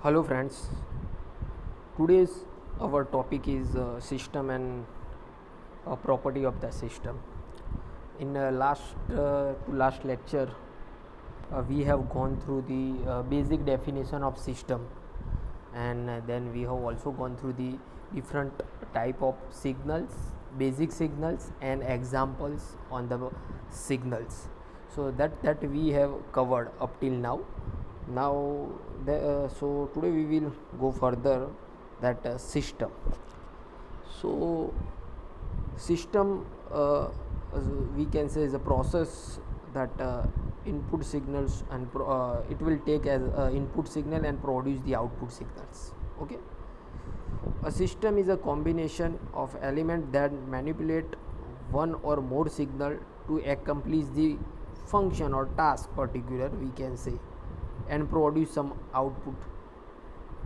Hello friends, today's our topic is system and property of the system. In last lecture, we have gone through the basic definition of system, and then we have also gone through the different type of signals, basic signals and examples on the signals. So that we have covered up till now. So today we will go further, that system. So system, we can say, is a process that input signals and it will take as input signal and produce the output signals. Okay, a system is a combination of elements that manipulate one or more signal to accomplish the function or task particular, we can say, and produce some output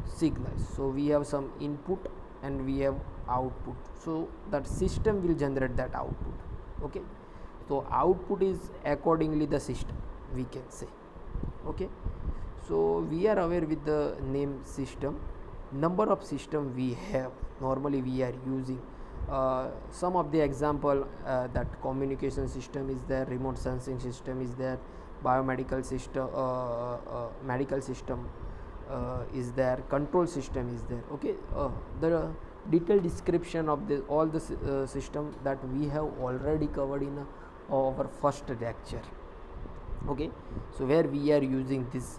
signals. So we have some input and we have output, so that system will generate that output. Okay, so output is accordingly the system, we can say. Okay, so we are aware with the name system. Number of system we have, normally we are using some of the example, that communication system is there, remote sensing system is there, biomedical system, medical system is there, control system is there. Okay, the detailed description of all the system that we have already covered in our first lecture. Okay, so where we are using this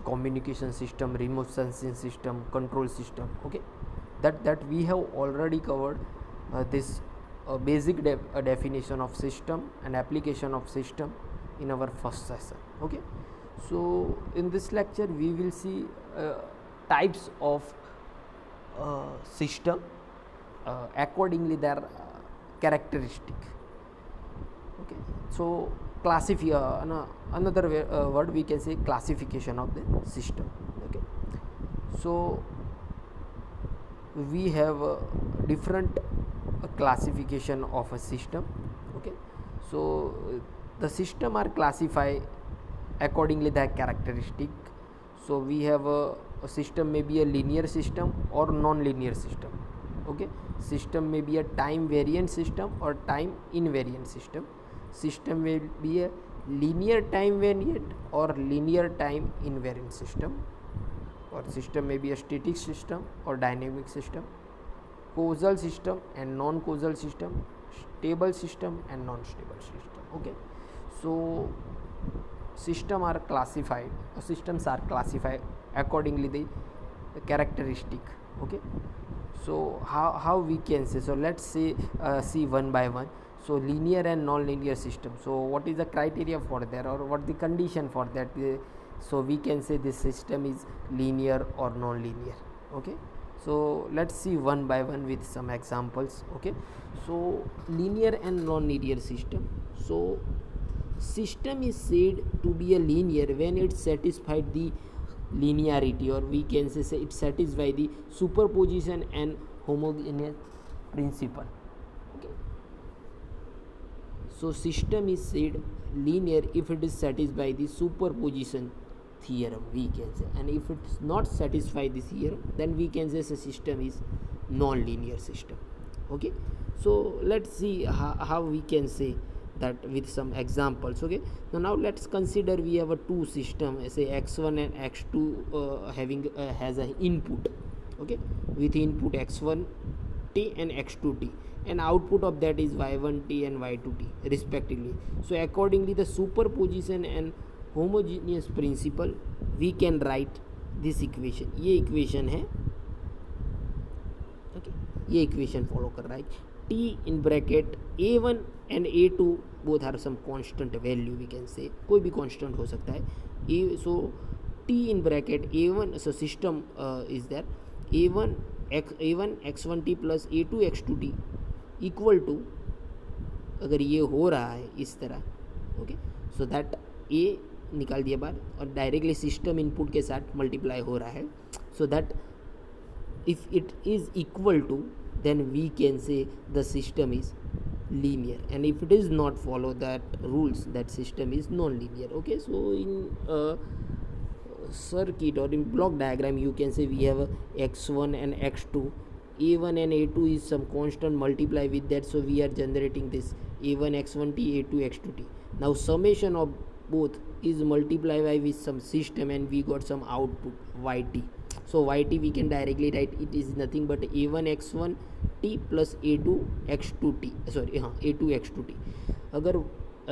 communication system, remote sensing system, control system. Okay, that we have already covered this basic definition of system and application of system in our first session. Okay, so in this lecture we will see types of system, accordingly their characteristic. Okay, so another word we can say, classification of the system. Okay, so we have different classification of a system. Okay, so the system are classified accordingly their characteristic. So we have a system may be a linear system or non-linear system. Okay, system may be a time variant system or time invariant system. System will be a linear time variant or linear time invariant system, or system may be a static system or dynamic system, causal system and non-causal system, stable system and non-stable system. Okay, so systems are classified accordingly the characteristic. Okay, so how we can say, so let's say see one by one. So linear and non-linear system, so what is the criteria for that, or what the condition for that? So we can say this system is linear or non-linear. Okay, so let's see one by one with some examples. Okay, so linear and non-linear system. So system is said to be a linear when it satisfies the linearity, or we can say it satisfies the superposition and homogeneous principle. Okay, so system is said linear if it is satisfied the superposition theorem, we can say, and if it's not satisfied this theorem, then we can say the system is non-linear system. Okay, so let's see how we can say that with some examples. Okay, now let's consider we have a two system, say x1 and x2, having has an input. Okay, with input x1 t and x2 t, and output of that is y1 t and y2 t respectively. So accordingly the superposition and homogeneous principle, we can write this equation. ये equation है. Okay, ये equation follow कर रहा है. T in bracket a1 and a2 both are some constant value, we can say, कोई भी constant हो सकता है. So T in bracket a1, so system is there, a1 x1 t plus a2 x2 t equal to, अगर ये हो रहा है इस तरह. ओके, सो दैट ए निकाल दिया बाहर और डायरेक्टली सिस्टम इनपुट के साथ मल्टीप्लाई हो रहा है. So that if it is equal to, then we can say the system is linear, and if it is not follow that rules, that system is non-linear. Okay, so in circuit or in block diagram, you can say we have x1 and x2. a1 and a2 is some constant, multiply with that, so we are generating this a1 x1t, a2 x2t. Now summation of both is multiply by with some system, and we got some output yt. So yt we can directly write, it is nothing but a1 x1 t plus a2 x2t, sorry हाँ a2 x2t. अगर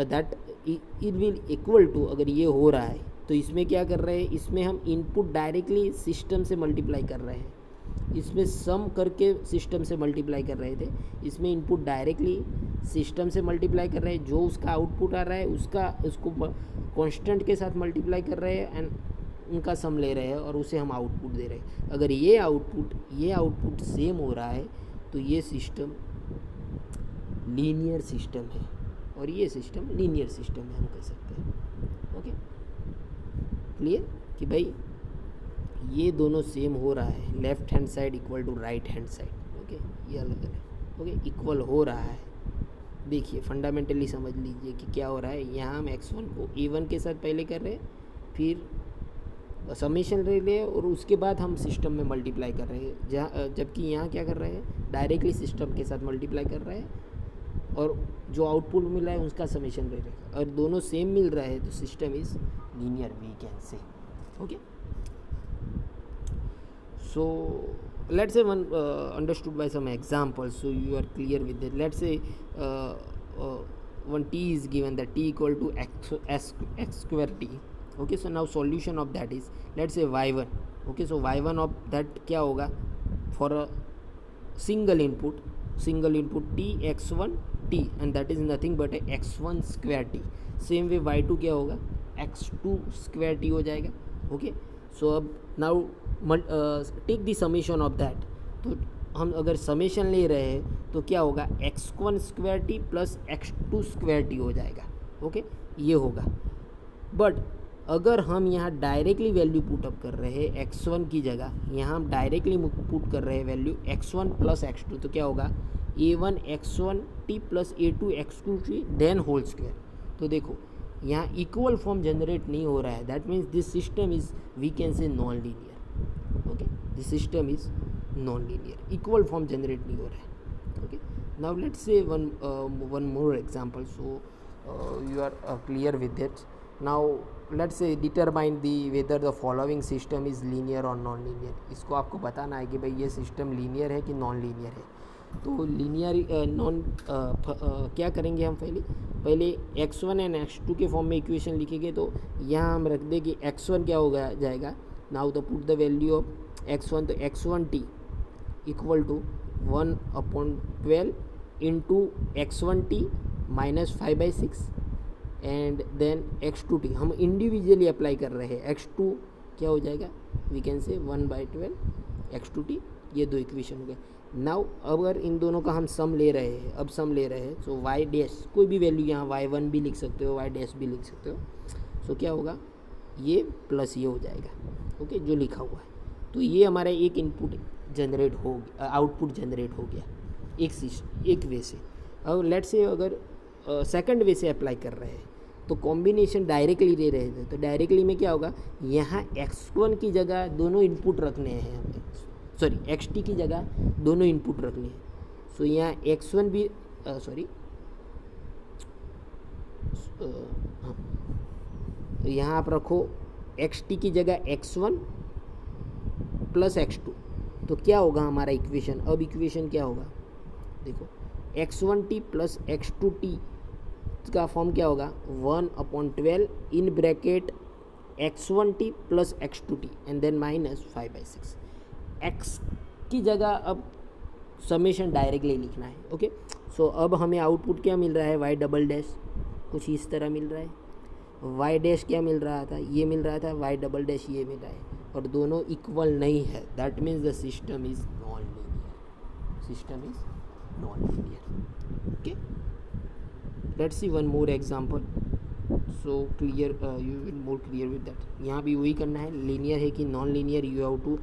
that it will equal to, अगर ये हो रहा है तो इसमें क्या कर रहे हैं, इसमें हम इनपुट डायरेक्टली सिस्टम से मल्टीप्लाई कर रहे हैं, इसमें सम करके सिस्टम से मल्टीप्लाई कर रहे थे, इसमें इनपुट डायरेक्टली सिस्टम से मल्टीप्लाई कर रहे हैं, जो उसका आउटपुट आ रहा है उसको कांस्टेंट के साथ मल्टीप्लाई कर रहे हैं एंड उनका सम ले रहे हैं और उसे हम आउटपुट दे रहे हैं. अगर ये आउटपुट सेम हो रहा है तो ये सिस्टम लीनियर सिस्टम है और ये सिस्टम लीनियर सिस्टम है, हम कह सकते हैं. ओके, क्लियर कि भाई ये दोनों सेम हो रहा है, left hand side equal to right hand side. Okay, ये अलग अलग ओके इक्वल हो रहा है. देखिए फंडामेंटली समझ लीजिए कि क्या हो रहा है. यहाँ हम x1 को a1 के साथ पहले कर रहे हैं, फिर समेशन ले रहे हैं और उसके बाद हम सिस्टम में मल्टीप्लाई कर रहे हैं, जबकि यहाँ क्या कर रहे हैं, डायरेक्टली सिस्टम के साथ मल्टीप्लाई कर रहे हैं और जो आउटपुट मिल रहा है उसका समेशन ले रहे हैं, और दोनों सेम मिल रहा है तो system is linear, we can say. Okay, so let's say one understood by some examples, so you are clear with that. Let's say one t is given, that t equal to x square t. Okay, so now solution of that is, let's say y1. Okay, so y1 of that क्या होगा, for a single input t x1 t, and that is nothing but a x1 square t. same way y2 क्या होगा, x2 square t हो जाएगा. Okay, so अब now take the summation of that. तो हम अगर समेशन ले रहे हैं तो क्या होगा, x1 square T plus x2 square T हो जाएगा. ओके, ये होगा. बट अगर हम यहाँ डायरेक्टली वैल्यू पुटअप कर रहे हैं x1 की जगह, यहाँ हम डायरेक्टली पुट कर रहे हैं वैल्यू x1 प्लस x2, तो क्या होगा, a1 x1 t plus a2 x2 t then whole square. तो देखो यहाँ इक्वल फॉर्म जनरेट नहीं हो रहा है, that means this system is, we can say non linear. Okay, this system is non linear, equal form generate नहीं हो रहा है. Okay, now let's say one more example, so you are clear with that. Now let's say determine the whether the following system is linear और non linear. इसको आपको बताना है कि भाई ये सिस्टम लीनियर है कि नॉन लीनियर है. तो लीनियर नॉन क्या करेंगे हम, पहले x1 एंड x2 के फॉर्म में इक्वेशन लिखेंगे. तो यहाँ हम रख दें कि x1 क्या हो जाएगा, now the put the value of x1, तो x1t equal to 1/12 into x1t minus 5/6 and then x2t. हम इंडिविजुअली अप्लाई कर रहे हैं, x2 क्या हो जाएगा, वी कैन से 1/12 x2t. ये दो इक्वेशन हो गए. नाउ अगर इन दोनों का हम सम ले रहे हैं, अब सम ले रहे हैं, सो y डैश कोई भी वैल्यू, यहाँ y1 भी लिख सकते हो, y डैश भी लिख सकते हो. सो क्या होगा, ये प्लस ये हो जाएगा. ओके, जो लिखा हुआ है. तो ये हमारा एक इनपुट जनरेट हो गया, आउटपुट जनरेट हो गया एक वे से. अब लेट से अगर सेकंड वे से अप्लाई कर रहे हैं तो कॉम्बिनेशन डायरेक्टली ले रहे थे, तो डायरेक्टली में क्या होगा, यहाँ x1 की जगह दोनों इनपुट रखने हैं हमें, सॉरी xt की जगह दोनों इनपुट रखने हैं. सो यहाँ x1 भी सॉरी हाँ, तो यहाँ आप रखो xt की जगह x1 प्लस x2. तो क्या होगा हमारा इक्वेशन, अब इक्वेशन क्या होगा, देखो x1t प्लस x2t का फॉर्म क्या होगा, 1/12 in bracket x1t plus x2t and then minus 5/6. x की जगह अब समेशन डायरेक्टली लिखना है. ओके, सो अब हमें आउटपुट क्या मिल रहा है, y डबल डैश कुछ इस तरह मिल रहा है, y डैश क्या मिल रहा था, ये मिल रहा था, y डबल डैश ये मिल रहा है, और दोनों इक्वल नहीं है, that means the system is non linear. System is non linear. Okay, let's see one more example, so clear, you will more clear with that. यहाँ भी वही करना है, लीनियर है कि non linear you have to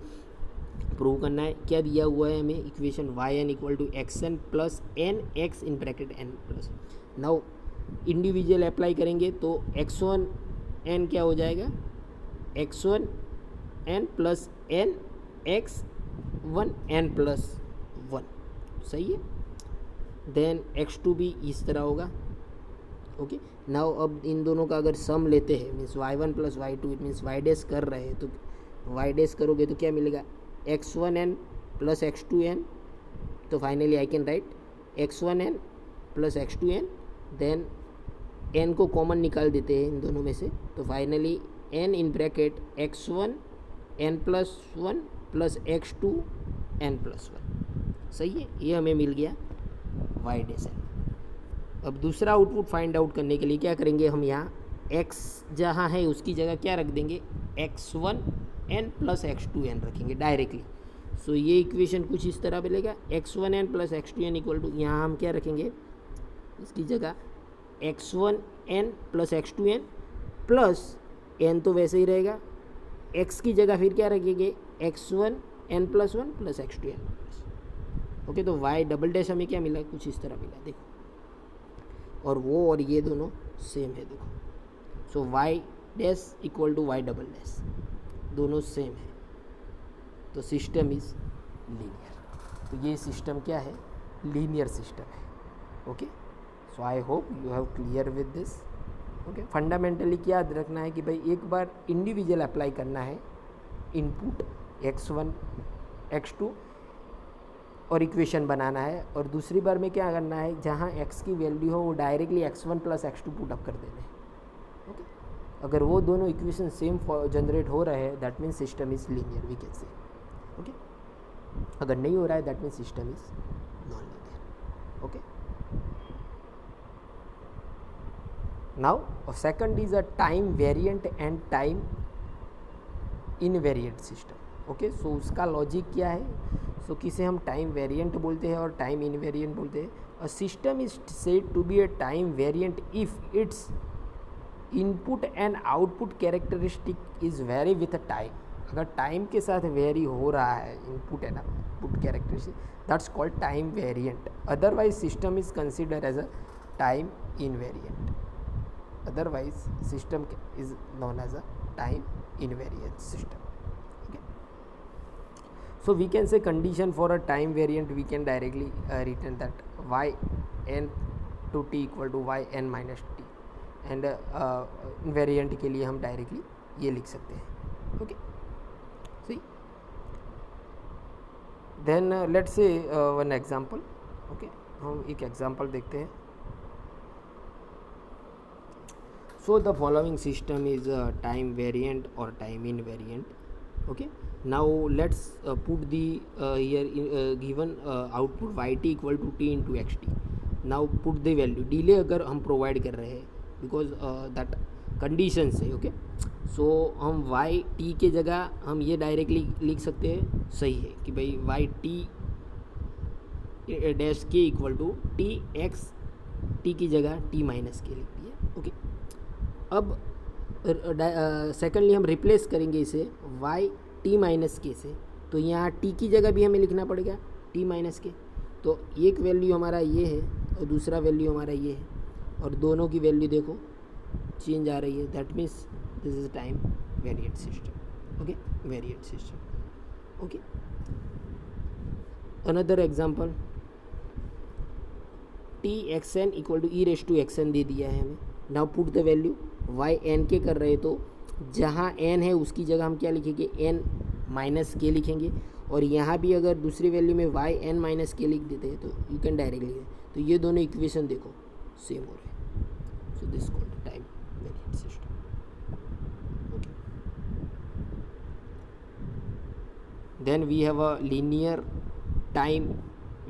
prove करना है. क्या दिया हुआ है हमें equation, yn equal to xn plus n x in bracket n plus. Now individual apply करेंगे तो x1 n क्या हो जाएगा, x1 n plus n x1 n plus 1, सही है। देन x2 भी इस तरह होगा। ओके, नाउ अब इन दोनों का अगर सम लेते हैं means y1 plus y2, it means y dash कर रहे हैं तो y डैश करोगे तो क्या मिलेगा, x1n प्लस x2n। तो finally I can write x1n plus x2n, then n को कॉमन निकाल देते हैं इन दोनों में से, तो finally n in bracket x1 n plus 1 plus x2 n plus 1, सही है। ये हमें मिल गया y डैश n। अब दूसरा आउटपुट फाइंड आउट करने के लिए क्या करेंगे, हम यहाँ x जहाँ है उसकी जगह क्या रख देंगे, x1 n प्लस x2n रखेंगे डायरेक्टली। सो ये इक्वेशन कुछ इस तरह मिलेगा, x1 n plus x2n equal to, यहाँ हम क्या रखेंगे इसकी जगह x1 n plus x2n plus n तो वैसे ही रहेगा, x की जगह फिर क्या रखेंगे x1 n plus 1 plus x2n। Okay, तो y डबल डैश हमें क्या मिला, कुछ इस तरह मिला देखो, और वो और ये दोनों सेम है देखो। So y dash equal to y double dash, दोनों सेम है, तो सिस्टम इज लीनियर। तो ये सिस्टम क्या है, लीनियर सिस्टम है। Okay, so I hope you have clear with this. Okay, fundamentally क्या याद रखना है कि भाई एक बार इंडिविजुअल अप्लाई करना है इनपुट x1 x2 और इक्वेशन बनाना है, और दूसरी बार में क्या करना है जहाँ x की वैल्यू हो वो directly x1 plus x2 put up कर देना है। ओके, अगर वो दोनों इक्वेशन सेम जनरेट हो रहे हैं that means system is linear we can say. Okay, अगर नहीं हो रहा है that means system is non linear. Okay, now second is a time variant and time invariant system. Okay, so उसका logic क्या है, सो किसे हम टाइम वेरिएंट बोलते हैं और टाइम इनवेरिएंट बोलते हैं। A system is said to be a time variant if its input and output characteristic is vary with time. अगर टाइम के साथ वेरी हो रहा है input and output characteristic, that's called time variant. Otherwise system is consider as a time invariant, otherwise system is known as a time invariant system. Okay, so we can say condition for a time variant, we can directly written that y n to t equal to y n minus t, and invariant के लिए हम directly ये लिख सकते हैं। Okay, see then let's say one example. Okay, हम एक example देखते हैं। So the following system is time variant or time invariant. Okay, now let's put the here given output yt equal to t into xt. Now put the value, delay अगर हम provide कर रहे हैं because that conditions है। Okay, सो हम y t के जगह हम ये डायरेक्टली लिख सकते हैं, सही है कि भाई y t डैश के equal to t x, t की जगह t माइनस के लिख दिया। ओके, अब सेकेंडली हम रिप्लेस करेंगे इसे y t माइनस के से, तो यहाँ t की जगह भी हमें लिखना पड़ेगा t माइनस के। तो एक वैल्यू हमारा ये है और दूसरा वैल्यू हमारा ये है, और दोनों की वैल्यू देखो चेंज आ रही है, that means this is time variant system. Okay, variant system. Okay, another example, T X N equal to E raise to X N दे दिया है हमें। Now put the value y n के कर रहे, तो जहाँ n है उसकी जगह हम क्या लिखेंगे n माइनस के लिखेंगे, और यहाँ भी अगर दूसरी वैल्यू में y n माइनस के लिख देते हैं तो यू कैन डायरेक्टली लिख। तो ये दोनों इक्वेशन देखो सेम हो रहे हैं, so this called time variant system. Okay, then we have a linear time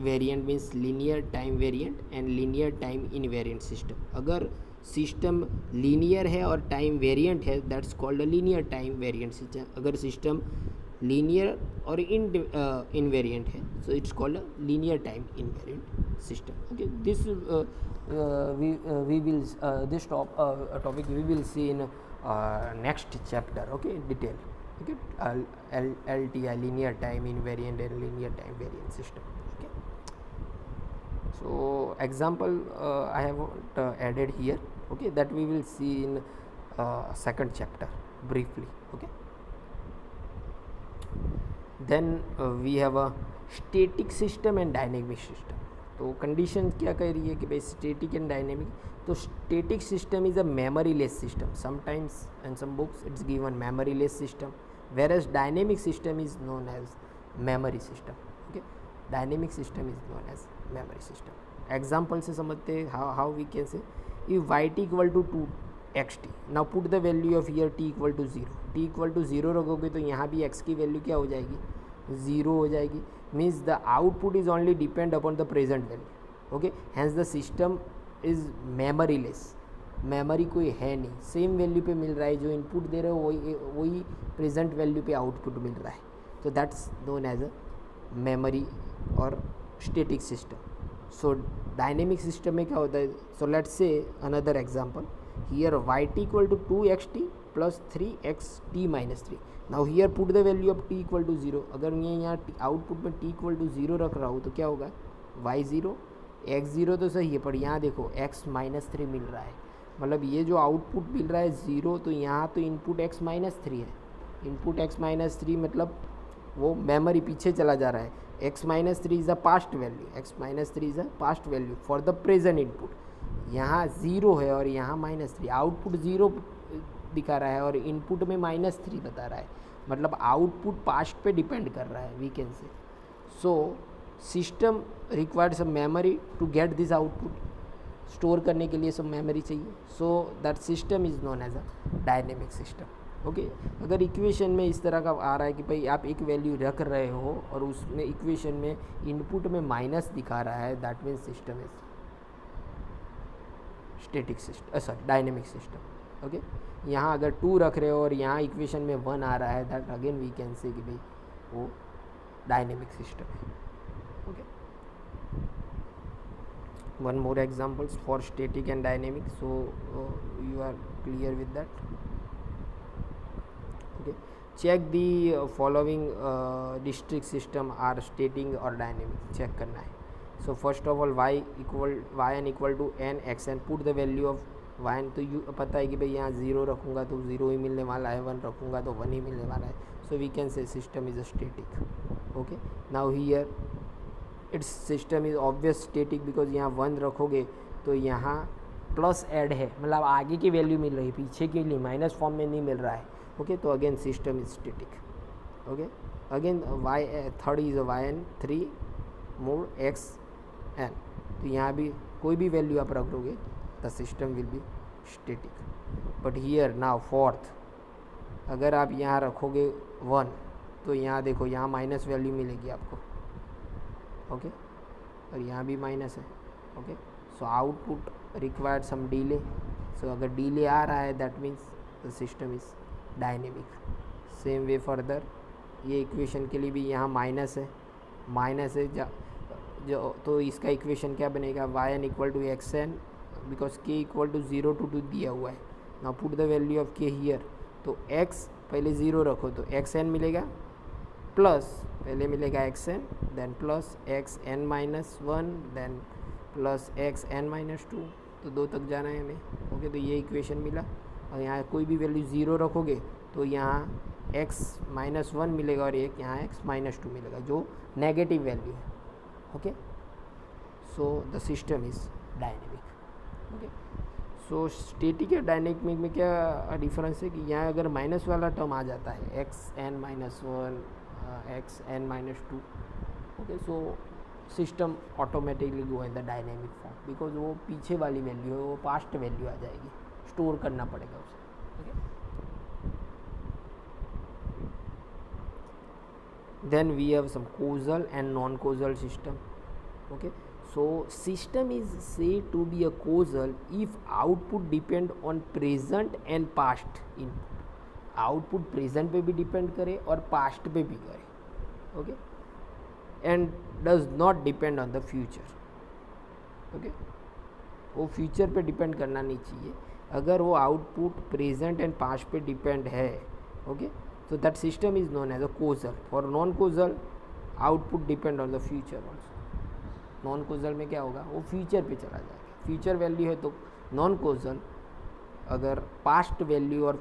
variant means linear time variant and linear time invariant system. अगर सिस्टम लीनियर है और टाइम वेरिएंट है that's called a linear time variant system. अगर system linear और invariant है so it's called a linear time invariant system. Okay, this we will this topic we will see in next chapter. Okay, detail. Okay, LTI, linear time invariant and linear time variant system. Okay, so example I have added here. Okay, that we will see in second chapter briefly. Okay, then we have a static system and dynamic system. तो condition क्या कह रही है कि भाई static and dynamic. तो static system is a memory less system. Sometimes in some books it's given memory less system, whereas dynamic system is known as memory system. Okay, dynamic system is known as memory system. Example से समझते हैं how we can say if yt equal to 2xt, now put the value of here t equal to 0. t equal to 0 रखोगे तो यहाँ भी x की value क्या हो जाएगी, 0 हो जाएगी. Means the output is only depend upon the present value. Okay, hence the system is memory less. Memory कोई है नहीं, सेम वैल्यू पे मिल रहा है, जो इनपुट दे रहे हो वही प्रेजेंट वैल्यू पे आउटपुट मिल रहा है. तो that's known as a memory और static system. So dynamic system में क्या होता है, so let's say another example here yt equal to 2xt plus 3xt minus 3. Now here put the value of t equal to 0. अगर मैं यहाँ output में t equal to 0 रख रहा हूँ तो क्या होगा, y0 x0 तो सही है, पर यहाँ देखो x माइनस 3 मिल रहा है. मतलब ये जो आउटपुट मिल रहा है 0, तो यहाँ तो इनपुट x माइनस 3 है. इनपुट x माइनस 3 मतलब वो मेमोरी पीछे चला जा रहा है. x minus 3 is a past value, x minus 3 is a past value for the present input. यहाँ 0 है और यहाँ माइनस 3. आउटपुट 0 दिखा रहा है और इनपुट में माइनस 3 बता रहा है. मतलब आउटपुट पास्ट पे डिपेंड कर रहा है, we can say. So system required some memory to get this output. Store करने के लिए सब मेमोरी चाहिए. So that system is known as a dynamic system. Okay, अगर इक्वेशन में इस तरह का आ रहा है कि भाई आप एक वैल्यू रख रहे हो और उसमें इक्वेशन में इनपुट में माइनस दिखा रहा है, that means system is static system, sorry dynamic system. Okay, यहाँ अगर 2 रख रहे हो और यहाँ इक्वेशन में 1 आ रहा है, दैट अगेन वी कैन से कि भाई वो डायनेमिक सिस्टम है. Okay, one more examples for static and dynamic, so you are clear with that. Okay, check the following district system are static or dynamic. check करना है. so first of all yn equal to n xn, put the value of yn. तो you पता है कि भाई यहाँ 0 रखूँगा तो 0 ही मिलने वाला है, 1 रखूँगा तो 1 ही मिलने वाला है. so we can say system is a static. okay, now here it's system is obvious static because यहाँ 1 रखोगे तो यहाँ प्लस ऐड है, मतलब आगे की वैल्यू मिल रही है, पीछे के लिए माइनस फॉर्म में नहीं मिल रहा है. ओके, तो again system is static. Okay, again third is yn 3 more xn. तो यहाँ भी कोई भी वैल्यू आप रख दोगे the system will be static. But here now fourth, अगर आप यहाँ रखोगे 1 तो यहाँ देखो यहाँ माइनस वैल्यू मिलेगी आपको. ओके, और यहाँ भी माइनस है. Okay, so output required some delay. So अगर डिले आ रहा है that means the system is dynamic. Same way further ये इक्वेशन के लिए भी यहाँ माइनस है जो तो इसका इक्वेशन क्या बनेगा, yn equal to xn because k equal to 0 to 2 दिया हुआ है. Now put the value of k here. तो x पहले 0 रखो तो xn मिलेगा, प्लस पहले मिलेगा xn, then plus xn minus 1, then plus xn minus 2. तो 2 तक जाना है हमें. ओके, तो ये इक्वेशन मिला. और यहाँ कोई भी वैल्यू 0 रखोगे तो यहाँ x माइनस 1 मिलेगा और एक यहाँ x माइनस 2 मिलेगा जो नेगेटिव वैल्यू है. Okay, so the system is dynamic. Okay, so static या डायनेमिक में क्या डिफरेंस है कि यहाँ अगर माइनस वाला टर्म आ जाता है xn minus 1 xn minus 2. Okay, so system automatically go in the dynamic form because वो पीछे वाली वैल्यू है, वो पास्ट वैल्यू आ जाएगी, स्टोर करना पड़ेगा उसे. Okay, then we have some causal and non-causal system. Okay, so system is said to be a causal if output depend on present and past input. Output present पे भी depend करे और past पे भी करे. Okay, and does not depend on the future. Okay, वो future पे depend करना नहीं चाहिए. अगर वो आउटपुट प्रेजेंट एंड पास्ट पे डिपेंड है, okay, so that system is known as a causal. for non causal output depend on the future also. non causal में क्या होगा, वो फ्यूचर पे चला जाएगा. फ्यूचर वैल्यू है तो नॉन causal अगर पास्ट वैल्यू और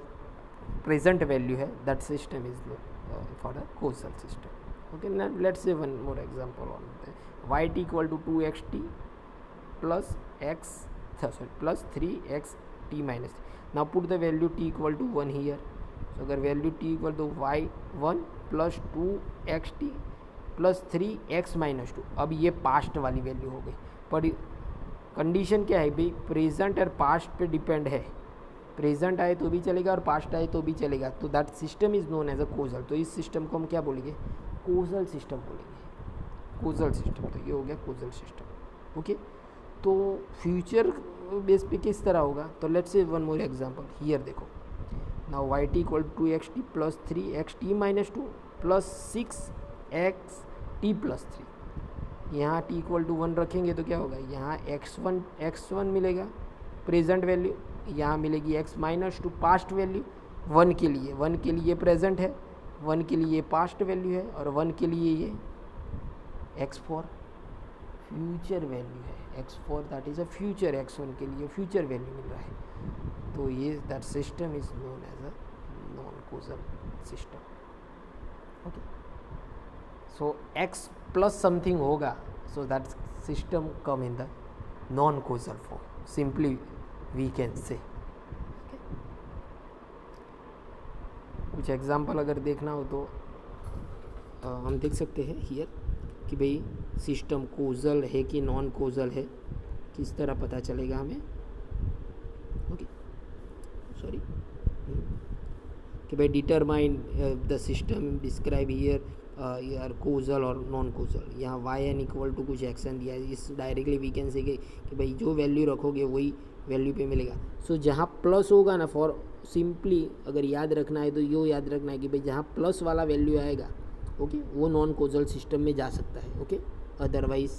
प्रेजेंट वैल्यू है, that system is for the causal system. Okay, now let's say one more example on the yt equal to 2xt plus x plus 3x t minus. Now put the value t equal to 1 here. So अगर value t equal to y1 plus 2xt plus 3x minus 2, अब ये past वाली value हो गई, पर condition क्या है भाई, प्रेजेंट और पास्ट पे डिपेंड है. प्रेजेंट आए तो भी चलेगा और पास्ट आए तो भी चलेगा, तो that system is known as a causal. तो इस सिस्टम को हम क्या बोलेंगे, कोजल सिस्टम बोलेंगे, कोजल सिस्टम. तो ये हो गया कोजल सिस्टम. ओके, तो फ्यूचर बेस पे किस तरह होगा, तो let's say one more example here. देखो now yt equal to 2xt plus 3xt minus 2 plus 6xt plus 3. यहाँ t इक्वल टू 1 रखेंगे तो क्या होगा, यहाँ x1 मिलेगा प्रेजेंट वैल्यू, यहाँ मिलेगी x माइनस 2 पास्ट वैल्यू. 1 के लिए प्रेजेंट है, 1 के लिए पास्ट वैल्यू है, और 1 के लिए ये x4 फ्यूचर वैल्यू है. x4 that is a future, x1 के लिए फ्यूचर वैल्यू मिल रहा है. तो ये that system is known as a non causal system. Okay, so x plus something होगा, so that system come in the non causal form, simply we can say. कुछ example अगर देखना हो तो हम देख सकते हैं हियर कि भाई सिस्टम कोजल है कि नॉन कोजल है, किस तरह पता चलेगा हमें. ओके, सॉरी, कि भाई determine the system describe here यार कोजल और नॉन कोजल. यहाँ yn इक्वल टू कुछ एक्शन दिया है, इस डायरेक्टली वी कैन से कि भाई जो वैल्यू रखोगे वही वैल्यू पे मिलेगा. सो जहाँ प्लस होगा ना, फॉर सिंपली अगर याद रखना है तो यो याद रखना है कि भाई जहाँ प्लस वाला वैल्यू आएगा, ओके, वो नॉन कोजल सिस्टम में जा सकता है. Okay, otherwise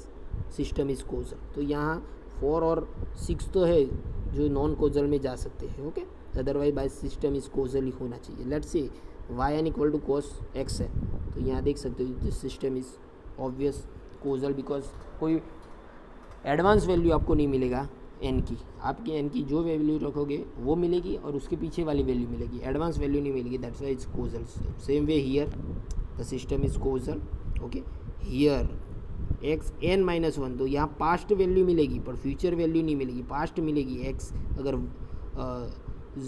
system is causal. तो यहाँ 4 और 6 तो है जो नॉन कोजल में जा सकते हैं. Okay, otherwise by system is causal ही होना चाहिए. Let's say yn equal to cos x है, तो यहाँ देख सकते हो this system is obvious causal, because कोई एडवांस वैल्यू आपको नहीं मिलेगा n की. आपकी n की जो वैल्यू रखोगे वो मिलेगी और उसके पीछे वाली वैल्यू मिलेगी, एडवांस वैल्यू नहीं मिलेगी. That's why it's causal system. Same way here the system is causal. Okay, here x n minus 1, तो यहाँ पास्ट वैल्यू मिलेगी पर फ्यूचर वैल्यू नहीं मिलेगी, पास्ट मिलेगी. x अगर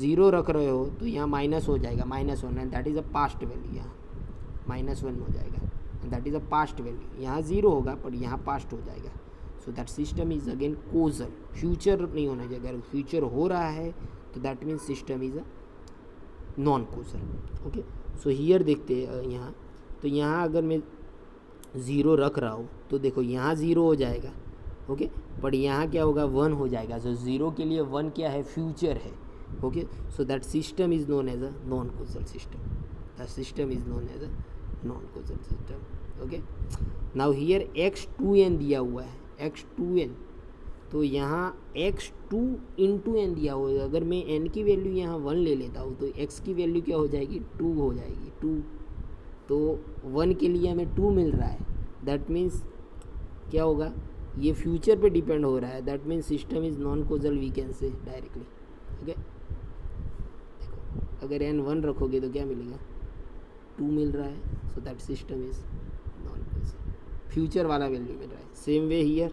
0 रख रहे हो तो यहाँ माइनस हो जाएगा, -1, and that is a past value. यहाँ -1 हो जाएगा and that is a past value. यहाँ 0 होगा पर यहाँ पास्ट हो जाएगा. सो that system is again causal. Future नहीं होना चाहिए, अगर फ्यूचर हो रहा है तो that means system is a non causal. Okay, so here देखते हैं यहाँ. तो यहाँ अगर मैं 0 रख रहा हूँ तो देखो यहाँ 0 हो जाएगा. ओके, पर यहाँ क्या होगा, 1 हो जाएगा. सो 0 के लिए 1 क्या है, फ्यूचर है. Okay, so that system is known as a non causal system. That system is known as a non causal system. Okay, now here x2n दिया हुआ है, x2n. तो यहाँ x2 इंटू n दिया हुआ है. अगर मैं n की वैल्यू यहाँ 1 ले लेता हूँ तो x की वैल्यू क्या हो जाएगी, 2 हो जाएगी. 2, तो 1 के लिए हमें 2 मिल रहा है. दैट मीन्स क्या होगा, ये फ्यूचर पे डिपेंड हो रहा है. That means system is non causal, we can say directly. Okay, देखो अगर n 1 रखोगे तो क्या मिलेगा, 2 मिल रहा है. So that system is non causal, future वाला वैल्यू मिल रहा है. Same way here.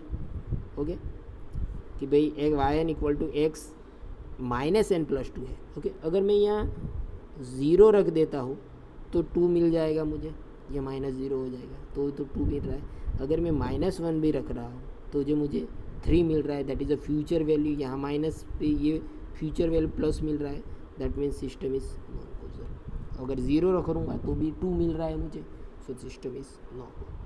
ओके, कि भाई yn equal to x minus n plus 2 है. ओके, अगर मैं यहाँ 0 रख देता हूँ तो 2 मिल जाएगा मुझे, ये -0 हो जाएगा, तो 2 मिल रहा है. अगर मैं -1 भी रख रहा हूँ तो जो मुझे 3 मिल रहा है, that is a future value. यहाँ माइनस पे ये फ्यूचर वैल्यू प्लस मिल रहा है, that means system is non causal. अगर 0 रखूँगा तो भी 2 मिल रहा है मुझे, so system is non causal.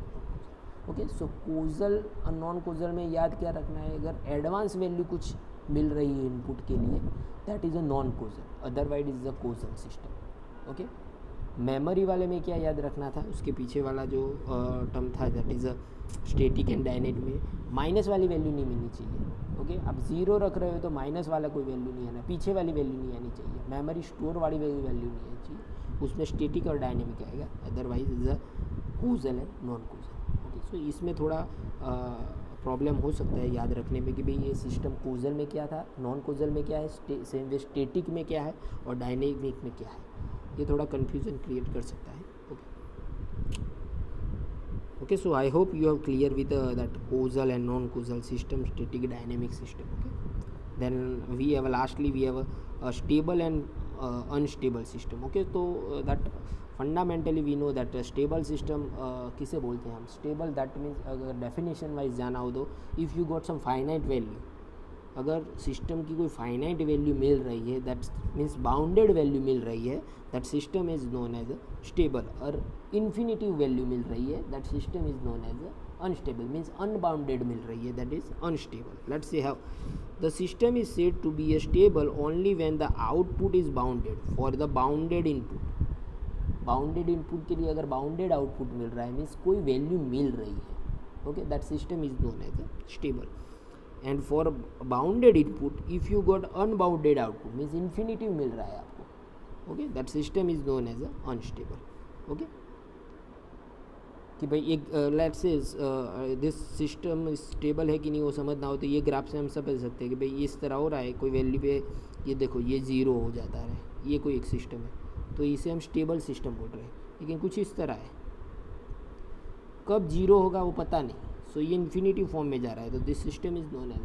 Okay, so causal और नॉन कोजल में याद क्या रखना है, अगर एडवांस वैल्यू कुछ मिल रही है इनपुट के लिए, that is a non causal, otherwise is a causal system. Okay, memory वाले में क्या याद रखना था, उसके पीछे वाला जो टर्म था, that is a static and dynamic में माइनस वाली वैल्यू नहीं मिलनी चाहिए. ओके, अब 0 रख रहे हो तो माइनस वाला कोई वैल्यू नहीं आना, पीछे वाली वैल्यू नहीं आनी चाहिए. मेमोरी स्टोर वाली वैल्यू नहीं आनी चाहिए, उसमें स्टैटिक और डायनेमिक आएगा, otherwise is a causal and non causal. Okay, so इसमें थोड़ा प्रॉब्लम हो सकता है याद रखने में कि भाई ये सिस्टम कोजल में क्या था, नॉन कोजल में क्या है, सेम वे स्टैटिक में क्या है और डायनेमिक में क्या है. ये थोड़ा कन्फ्यूजन क्रिएट कर सकता है. Okay, so I hope you are clear with that causal and non-causal system, static, dynamic system. Okay, then we have lastly we have a stable and unstable system. Okay, so that fundamentally we know that stable system किसे बोलते हैं हम? Stable, that means अगर definition wise जाना हो तो if you got some finite value, अगर system की कोई फाइनाइट वैल्यू मिल रही है, दैट मीन्स बाउंडेड वैल्यू मिल रही है, that system is known as stable. और इन्फिनिटिव वैल्यू मिल रही है, that system is known as unstable. Means unbounded मिल रही है, that is unstable. Let's say how the system is said to be stable only when the output is bounded for the bounded input. Bounded input के लिए अगर bounded output मिल रहा है, means कोई वैल्यू मिल रही है, okay, that system is known as stable. And for bounded input if you got unbounded output, means infinitive मिल रहा है आपको, okay, that system is known as unstable. Okay, कि भाई एक let's say this system stable है कि नहीं वो समझना हो तो ये ग्राफ से हम समझ सकते हैं कि भाई इस तरह हो रहा है, कोई वैल्यू पे ये देखो ये ज़ीरो हो जाता है, ये कोई एक सिस्टम है, तो इसे हम स्टेबल सिस्टम बोल रहे हैं. लेकिन कुछ इस तरह है, कब जीरो होगा वो पता नहीं, सो ये इन्फिनिटिव फॉर्म में जा रहा है, तो this system is known as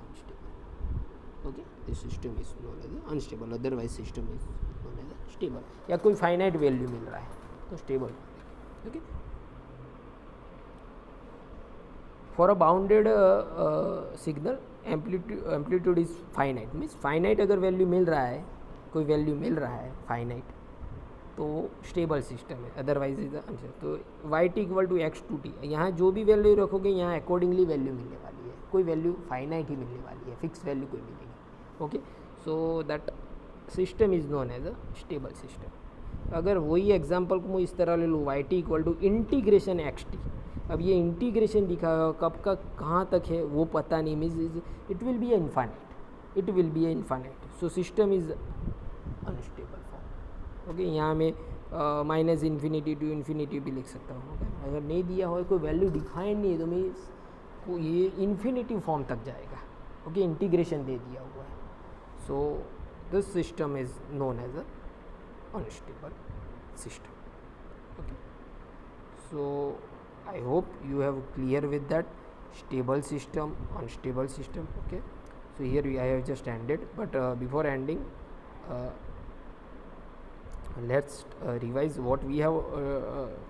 unstable. Okay, this system is known as unstable, otherwise system is known as stable. या कोई फाइनाइट वैल्यू मिल रहा है तो stable. Okay, for a bounded signal amplitude is finite. Means finite अगर value मिल रहा है, कोई वैल्यू मिल रहा है फाइनाइट, तो स्टेबल सिस्टम है, अदरवाइज इज आंसर. तो y t equal to x two t, यहाँ जो भी वैल्यू रखोगे यहाँ अकॉर्डिंगली वैल्यू मिलने वाली है, कोई वैल्यू फाइनाइट ही मिलने वाली है, फिक्स वैल्यू कोई मिलेगी. Okay, so that system is known as a stable system. अगर वही एग्जाम्पल को मैं इस तरह ले लूँ, y t equal to integration x t. अब ये इंटीग्रेशन दिखा कब का कहाँ तक है वो पता नहीं, means it will be infinite, it will be infinite. So system is unstable. Okay, यहाँ में माइनस इन्फिनिटी टू इन्फिनिटी भी लिख सकता हूँ. ओके, अगर नहीं दिया हो, कोई वैल्यू डिफाइन नहीं है, तो मैं ये इन्फिनिटी फॉर्म तक जाएगा. ओके, इंटीग्रेशन दे दिया हुआ है. So this system is known as a unstable system. Okay, so I hope you have clear with that stable system, unstable system. Okay, so here I have just ended, but before ending let's revise what we have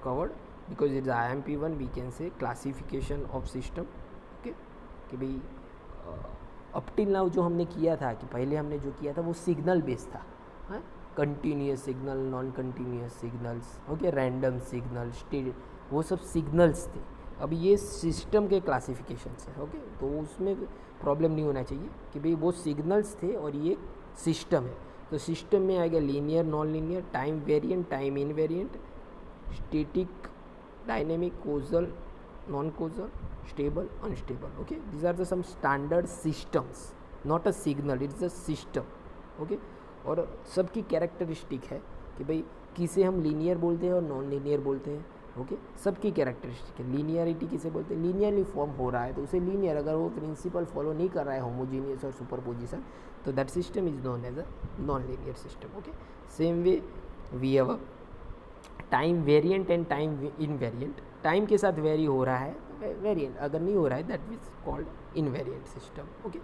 covered, because it's IMP1, we can say classification of system. okay, कि भाई up till now जो हमने किया था, कि पहले हमने जो किया था वो सिग्नल बेस्ड था, continuous signal, non continuous signals, okay, random signal, state, वो सब सिग्नल्स थे. अब ये सिस्टम के क्लासिफिकेशंस है. ओके, तो उसमें प्रॉब्लम नहीं होना चाहिए कि भाई वो सिग्नल्स थे और ये सिस्टम है. तो सिस्टम में आएगा linear, non linear, time variant, time invariant, static, dynamic, causal, non causal, stable, unstable. Okay, these are the some standard systems, not a signal, it's a system. Okay, और सबकी characteristic है कि भाई किसे हम लीनियर बोलते हैं और नॉन लीनियर बोलते हैं. ओके, सबकी कैरेक्टरिस्टिक है. लीनियरिटी किसे बोलते हैं? लीनियरली फॉर्म हो रहा है तो उसे लीनियर. अगर वो प्रिंसिपल फॉलो नहीं कर रहा है, होमोजीनियस और सुपरपोजिशन, तो that system is known as a non linear system. Okay, same way we have a time variant and time invariant. Time के साथ वेरी हो रहा है वेरिएंट, अगर नहीं हो रहा है that is called invariant system. Okay,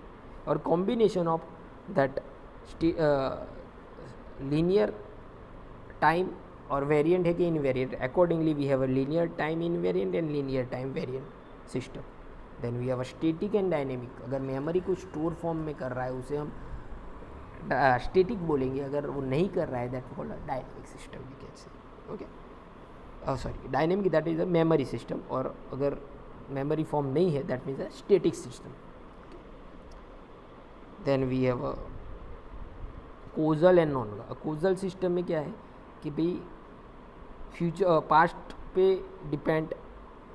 और combination of that linear time और वेरिएंट है कि invariant, accordingly we have a linear time invariant and linear time variant system. Then we have a static and dynamic. अगर memory को store form में कर रहा है उसे हम स्टैटिक बोलेंगे, अगर वो नहीं कर रहा है that called a dynamic system we can say. Okay, sorry, dynamic that is a memory system, और अगर मेमोरी फॉर्म नहीं है that means a static system. Then we have a causal and non. Causal system में क्या है कि भाई future past पे डिपेंड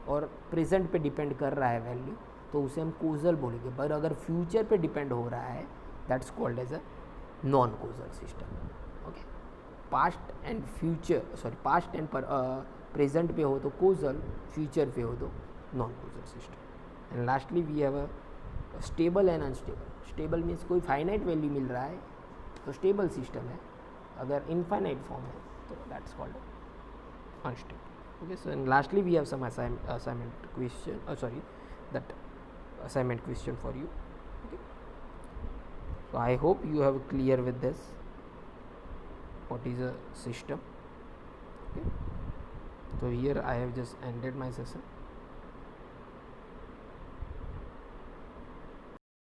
और प्रेजेंट पे डिपेंड कर रहा है वैल्यू, तो उसे हम कोजल बोलेंगे. पर अगर फ्यूचर पे डिपेंड हो रहा है that's called as a non causal system. Okay, past and future, sorry, past and present पे हो तो कोजल, फ्यूचर पे हो तो non causal system. And lastly we have a stable and unstable. Stable means कोई फाइनाइट वैल्यू मिल रहा है तो स्टेबल सिस्टम है, अगर इनफाइनाइट फॉर्म है तो that's called unstable. Okay, so and lastly we have some assignment question, that assignment question for you. Okay, so I hope you have clear with this what is a system. Okay, so here I have just ended my session.